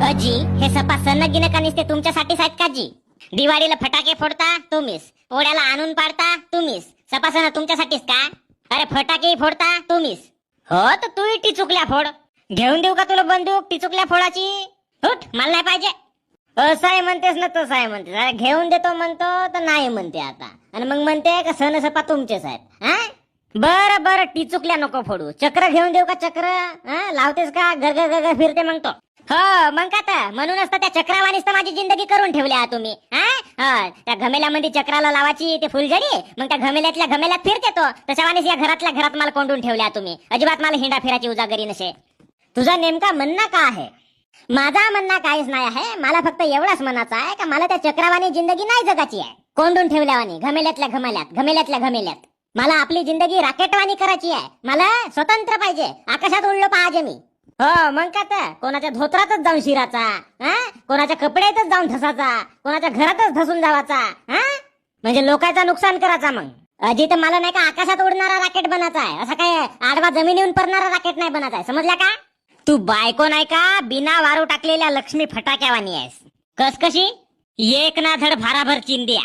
अजी हे सपा सणगिने का निसते तुमच्यासाठीच आहेत का जी? दिवाळीला फटाके फोडता तुम्हीच, पोळ्याला आणून पाडता तुम्हीच, सपा सण तुमच्यासाठीच का? अरे फटाके फोडता तुम्हीच. हो तर तू टिचुकल्या फोड. घेऊन देऊ का तुला बंदूक टिचुकल्या फोडाची? उठ, मला नाही पाहिजे. असं आहे म्हणतेस ना तसं आहे म्हणतेस. अरे घेऊन देतो म्हणतो तर नाही म्हणते आता, आणि मग म्हणते का सण सपा तुमचेच आहेत. हा बरं बरं, टिचुकल्या नको फोडू. चक्र घेऊन देऊ का? चक्र लावतेस का? गर गर गर फिरते मग तो. हो मग का तर म्हणूनच तर त्या चक्रावानीच तर माझी जिंदगी करून ठेवली आहे तुम्ही. त्या घमेल्यामध्ये चक्राला लावायची ते फुलझडी, मग त्या घमेल्यातल्या घमेल्यात फिरते तो. तशावानीच या घरातल्या घरात मला कोंडून ठेवल्या तुम्ही. अजिबात मला हिंडा फिराची उजागरी नसे. तुझा नेमका म्हणणं का आहे? माझा म्हणणं काहीच नाही आहे. मला फक्त एवढाच म्हणायचं आहे का मला त्या चक्रवानी जिंदगी नाही जगाची आहे. कोंडून ठेवल्यावानी घमेल्यातल्या घमेल्यात, घमेल्यातल्या घमेल्यात. मला आपली जिंदगी राकेटवानी करायची आहे. मला स्वतंत्र पाहिजे. आकाशात उडलो पाहिजे मी. हो मग का तर कोणाच्या धोत्रातच जाऊन शिराचा, कोणाच्या कपड्यातच जाऊन धसाचा, कोणाच्या घरातच धसून जावाचा, म्हणजे लोकांचं नुकसान करायचा. मग अजी तर मला नाही का आकाशात उडणारा राकेट बनायचा आहे. असं काय आडवा जमिनीवर पडणारा राकेट नाही बनायचा आहे. समजला का? तू बायको नाही का बिना वारू टाकलेल्या लक्ष्मी फटाक्यावानी आहेस. कस कशी? एक ना धड भाराभर चिंदिया.